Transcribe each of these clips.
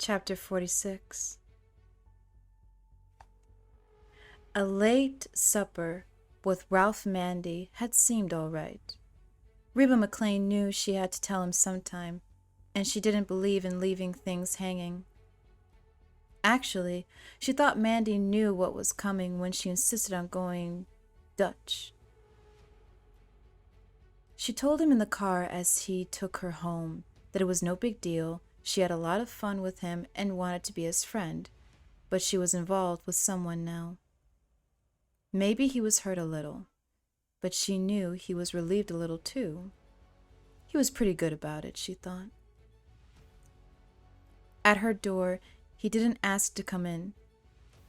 Chapter 46. A late supper with 𝘠𝘳𝘠𝘕 had seemed all right. Reba McLean knew she had to tell him sometime, and she didn't believe in leaving things hanging. Actually, she thought Mandy knew what was coming when she insisted on going Dutch. She told him in the car as he took her home that it was no big deal. She had a lot of fun with him and wanted to be his friend, but she was involved with someone now. Maybe he was hurt a little, but she knew he was relieved a little too. He was pretty good about it, she thought. At her door, he didn't ask to come in.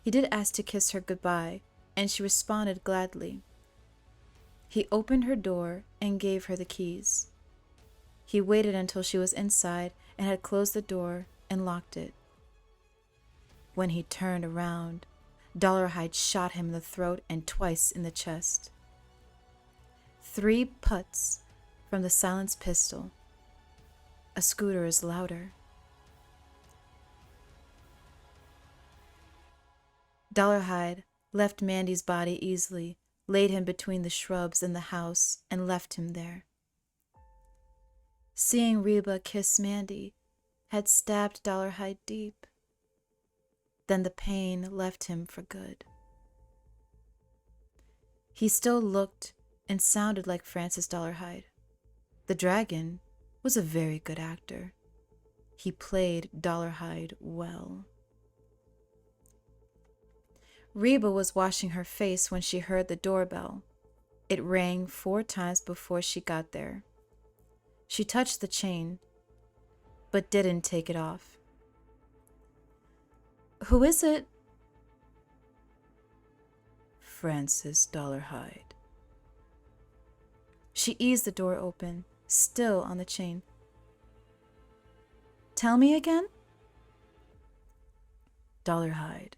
He did ask to kiss her goodbye, and she responded gladly. He opened her door and gave her the keys. He waited until she was inside and had closed the door and locked it. When he turned around, 𝘠𝘓𝘰𝘠 shot him in the throat and twice in the chest. 3 putts from the silenced pistol. A scooter is louder. 𝘠𝘓𝘰 left Mandy's body easily, laid him between the shrubs and the house, and left him there. Seeing Reba kiss Mandy had stabbed 𝘠𝘓𝘰 deep. Then the pain left him for good. He still looked and sounded like Francis 𝘠𝘓𝘰. The dragon was a very good actor. He played 𝘠𝘓𝘰 well. Reba was washing her face when she heard the doorbell. It rang 4 times before she got there. She touched the chain, but didn't take it off. "Who is it?" "Francis 𝘠𝘓𝘰." She eased the door open, still on the chain. "Tell me again?" "𝘠𝘓𝘰,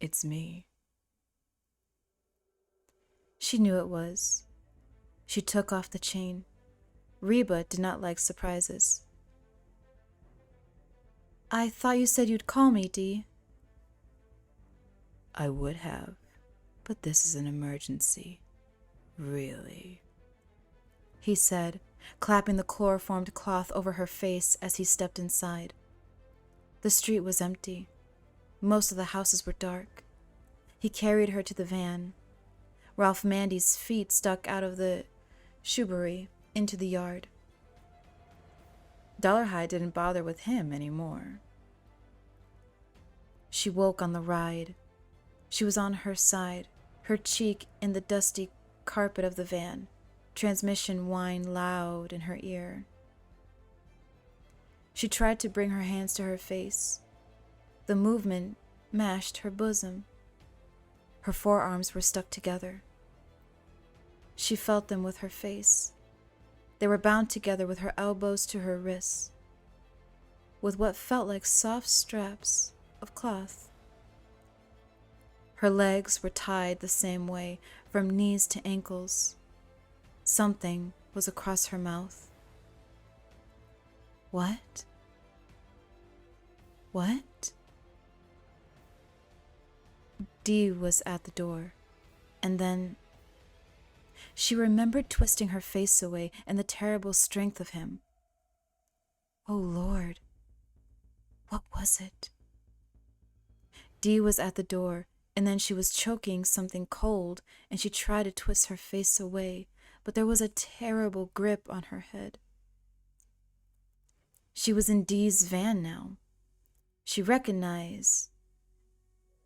it's me." She knew it was. She took off the chain. Reba did not like surprises. "I thought you said you'd call me, Dee." "I would have, but this is an emergency. Really," he said, clapping the chloroformed cloth over her face as he stepped inside. The street was empty. Most of the houses were dark. He carried her to the van. 𝘠𝘠𝘠𝘕's feet stuck out of the 𝘛𝘩𝘰𝘮𝘠 into the yard. 𝘠𝘓𝘰 didn't bother with him anymore. She woke on the ride. She was on her side, her cheek in the dusty carpet of the van, transmission whine loud in her ear. She tried to bring her hands to her face. The movement mashed her bosom. Her forearms were stuck together. She felt them with her face. They were bound together with her elbows to her wrists, with what felt like soft straps of cloth. Her legs were tied the same way, from knees to ankles. Something was across her mouth. What? What? Dee was at the door, and then she remembered twisting her face away and the terrible strength of him. Oh Lord, what was it? Dee was at the door, and then she was choking something cold, and she tried to twist her face away, but there was a terrible grip on her head. She was in Dee's van now. She recognized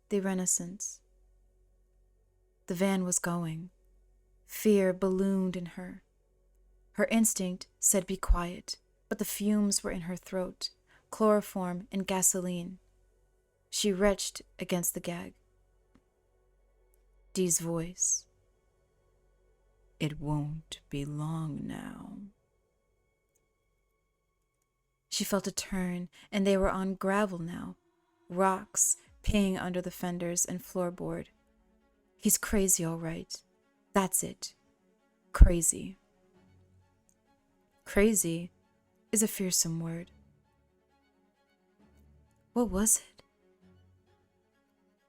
the Renaissance. The van was going. Fear ballooned in her. Her instinct said be quiet, but the fumes were in her throat, chloroform and gasoline. She retched against the gag. Dee's voice. "It won't be long now." She felt a turn, and they were on gravel now, rocks peeing under the fenders and floorboard. He's crazy, all right. That's it. Crazy. Crazy is a fearsome word. What was it?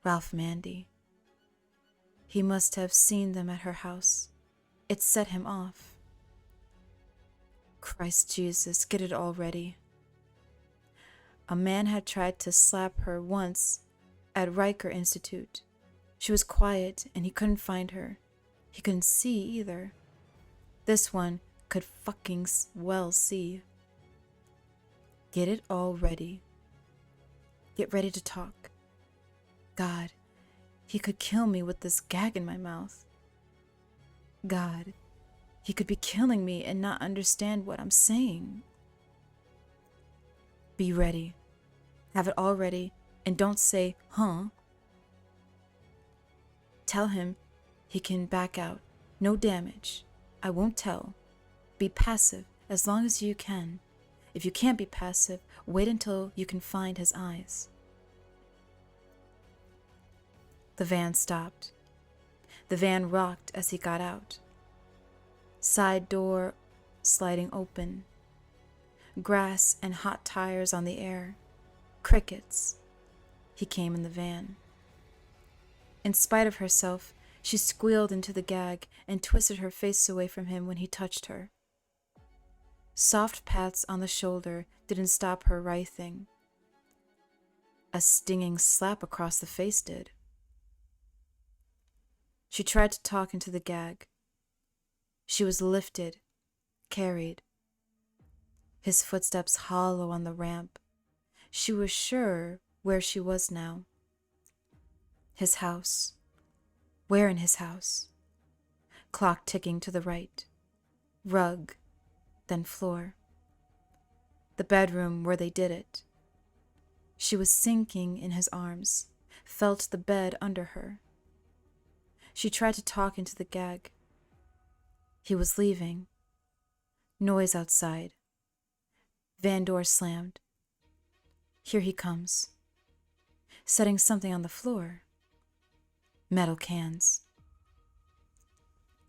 𝘈𝘄𝘕𝘕. He must have seen them at her house. It set him off. Christ Jesus, get it all ready. A man had tried to slap her once at 𝘰𝘃𝘃. She was quiet and he couldn't find her. He couldn't see either. This one could fucking well see. Get it all ready. Get ready to talk. God, he could kill me with this gag in my mouth. God, he could be killing me and not understand what I'm saying. Be ready. Have it all ready and don't say, huh? Tell him he can back out. No damage. I won't tell. Be passive as long as you can. If you can't be passive, wait until you can find his eyes. The van stopped. The van rocked as he got out. Side door sliding open. Grass and hot tires on the air. Crickets. He came in the van. In spite of herself, she squealed into the gag and twisted her face away from him when he touched her. Soft pats on the shoulder didn't stop her writhing. A stinging slap across the face did. She tried to talk into the gag. She was lifted, carried. His footsteps hollow on the ramp. She was sure where she was now. His house. Where in his house? Clock ticking to the right. Rug, then floor. The bedroom where they did it. She was sinking in his arms, felt the bed under her. She tried to talk into the gag. He was leaving. Noise outside. Van door slammed. Here he comes. Setting something on the floor. Metal cans.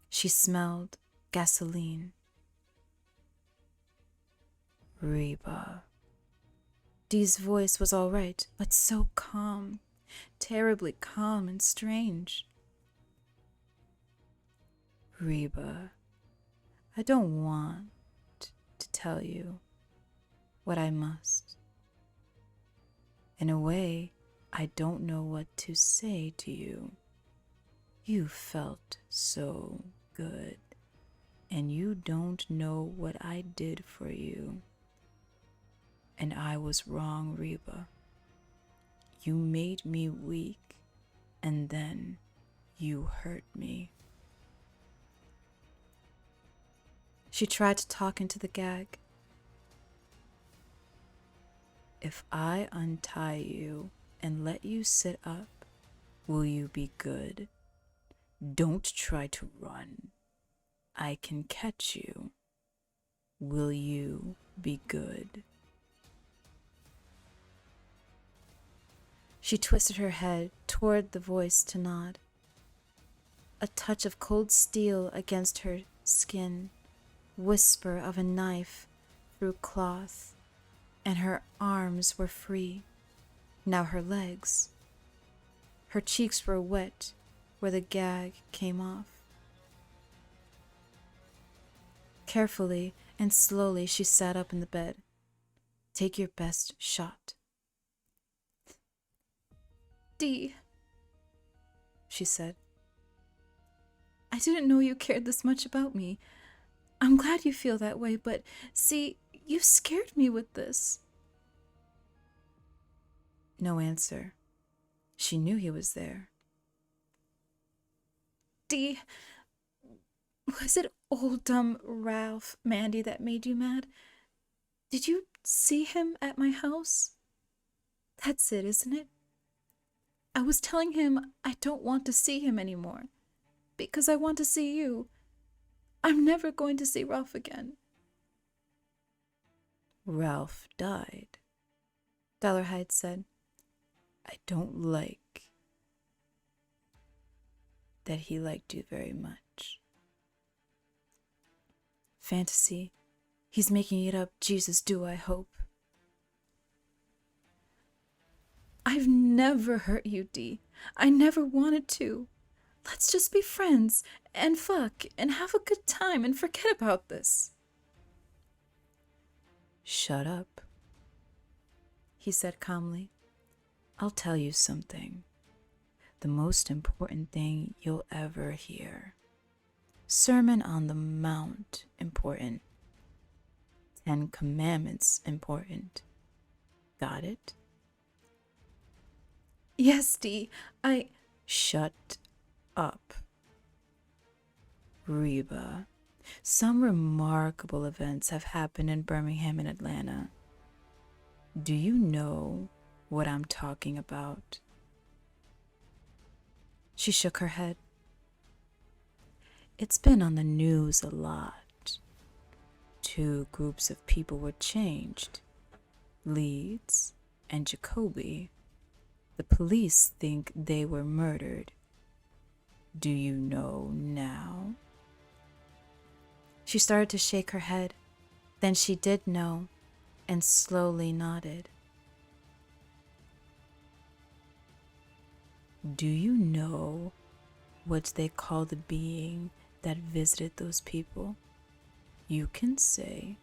She smelled gasoline. Reba. Dee's voice was all right, but so calm, terribly calm and strange. Reba, I don't want to tell you what I must. In a way, I don't know what to say to you. You felt so good, and you don't know what I did for you. And I was wrong, Reba. You made me weak, and then you hurt me. She tried to talk into the gag. If I untie you and let you sit up, will you be good? Don't try to run. I can catch you. Will you be good? She twisted her head toward the voice to nod. A touch of cold steel against her skin, whisper of a knife through cloth, and her arms were free. Now her legs. Her cheeks were wet where the gag came off. Carefully and slowly she sat up in the bed. Take your best shot. Dee, she said. I didn't know you cared this much about me. I'm glad you feel that way, but see, you scared me with this. No answer. She knew he was there. Dee, was it old dumb 𝘈𝘄𝘕𝘕 that made you mad? Did you see him at my house? That's it, isn't it? I was telling him I don't want to see him anymore, because I want to see you. I'm never going to see Ralph again. Ralph died, �々𝘰𝘗 said. I don't like that he liked you very much. Fantasy. He's making it up. Jesus, do I hope. never hurt you, Dee. I never wanted to. Let's just be friends and fuck and have a good time and forget about this. Shut up, he said calmly. I'll tell you something. The most important thing you'll ever hear. Sermon on the Mount important. 10 Commandments important. Got it? Yes, Dee. Shut up. Reba, some remarkable events have happened in Birmingham and Atlanta. Do you know what I'm talking about? She shook her head. It's been on the news a lot. 2 groups of people were changed, Leeds and Jacoby. The police think they were murdered. Do you know now? She started to shake her head. Then she did know and slowly nodded. Do you know what they call the being that visited those people? You can say.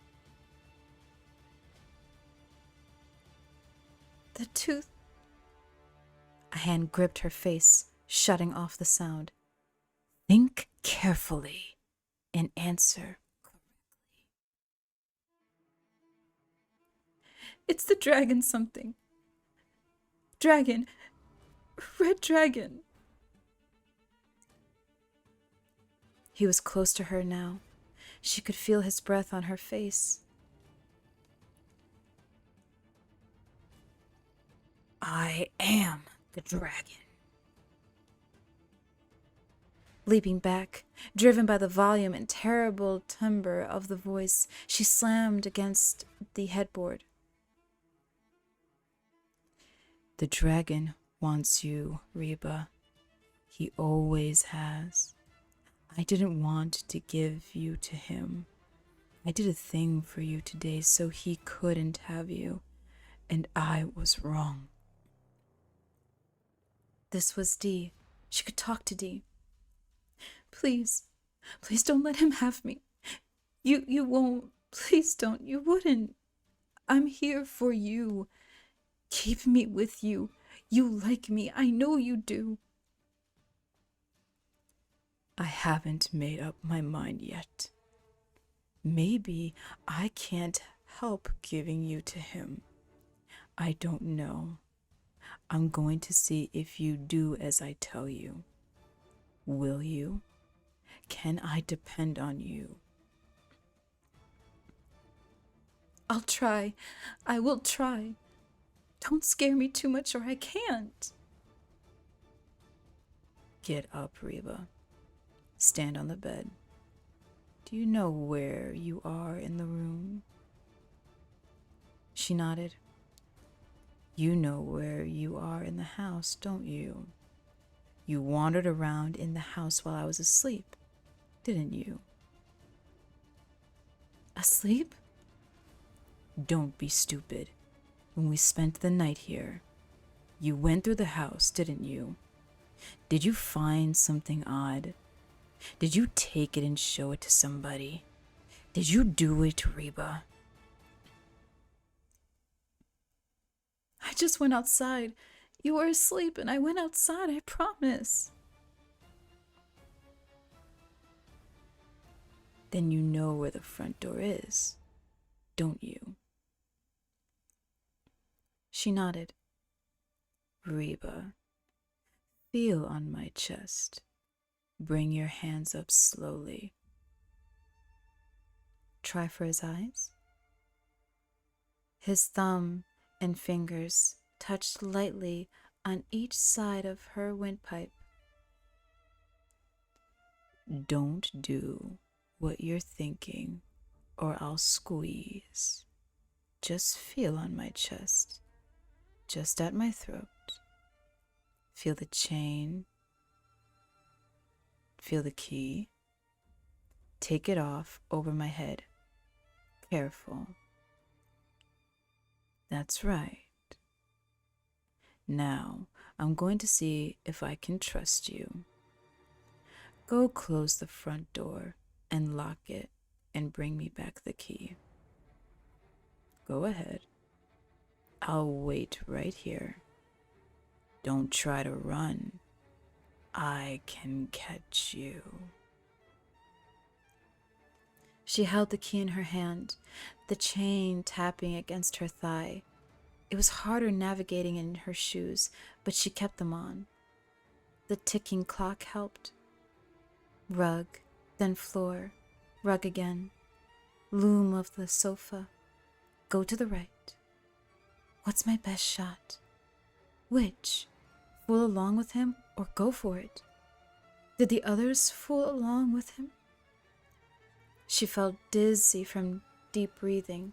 The tooth. A hand gripped her face, shutting off the sound. Think carefully and answer correctly. It's the dragon something. Dragon. Red dragon. He was close to her now. She could feel his breath on her face. I am the dragon. Leaping back, driven by the volume and terrible timbre of the voice, she slammed against the headboard. The dragon wants you, Reba. He always has. I didn't want to give you to him. I did a thing for you today so he couldn't have you, and I was wrong. This was Dee. She could talk to Dee. Please don't let him have me. You won't. Please don't. You wouldn't. I'm here for you. Keep me with you. You like me. I know you do. I haven't made up my mind yet. Maybe I can't help giving you to him. I don't know. I'm going to see if you do as I tell you. Will you? Can I depend on you? I'll try. I will try. Don't scare me too much or I can't. Get up, Reba. Stand on the bed. Do you know where you are in the room? She nodded. You know where you are in the house, don't you? You wandered around in the house while I was asleep, didn't you? Asleep? Don't be stupid. When we spent the night here, you went through the house, didn't you? Did you find something odd? Did you take it and show it to somebody? Did you do it, Reba? I just went outside. You were asleep and I went outside, I promise. Then you know where the front door is, don't you? She nodded. Reba, feel on my chest. Bring your hands up slowly. Try for his eyes. His thumb and fingers touched lightly on each side of her windpipe. Don't do what you're thinking, or I'll squeeze. Just feel on my chest, just at my throat. Feel the chain. Feel the key. Take it off over my head. Careful. That's right. Now, I'm going to see if I can trust you. Go close the front door and lock it and bring me back the key. Go ahead. I'll wait right here. Don't try to run. I can catch you. She held the key in her hand, the chain tapping against her thigh. It was harder navigating in her shoes, but she kept them on. The ticking clock helped. Rug, then floor, rug again. Loom of the sofa. Go to the right. What's my best shot? Which? Fool along with him or go for it? Did the others fool along with him? She felt dizzy from deep breathing.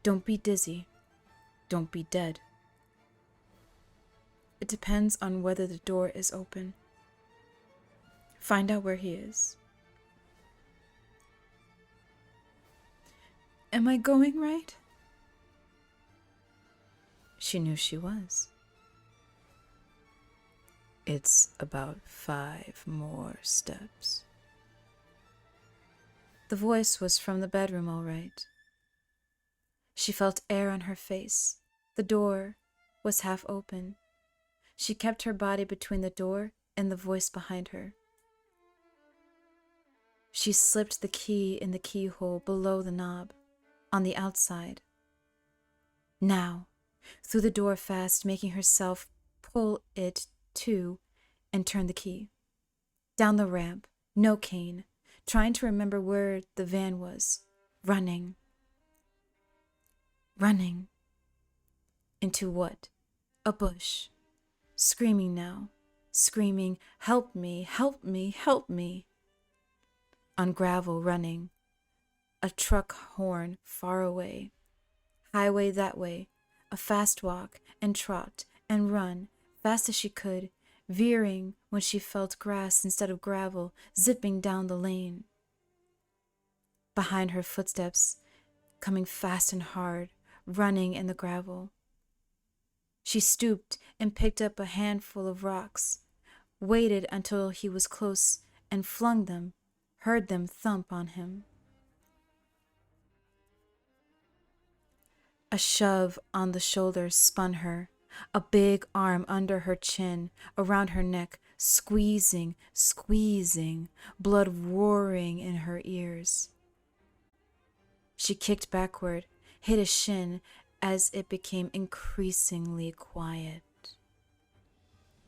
Don't be dizzy. Don't be dead. It depends on whether the door is open. Find out where he is. Am I going right? She knew she was. It's about 5 more steps. The voice was from the bedroom, all right. She felt air on her face. The door was half open. She kept her body between the door and the voice behind her. She slipped the key in the keyhole below the knob, on the outside. Now, through the door fast, making herself pull it to and turn the key. Down the ramp, no cane, trying to remember where the van was. Running. Running. Into what? A bush. Screaming now. Screaming, help me, help me, help me. On gravel, running. A truck horn far away. Highway that way. A fast walk and trot and run, fast as she could, veering when she felt grass instead of gravel, zipping down the lane. Behind her footsteps, coming fast and hard, running in the gravel. She stooped and picked up a handful of rocks, waited until he was close and flung them, heard them thump on him. A shove on the shoulder spun her, a big arm under her chin, around her neck, squeezing, squeezing, blood roaring in her ears. She kicked backward, hit a shin as it became increasingly quiet.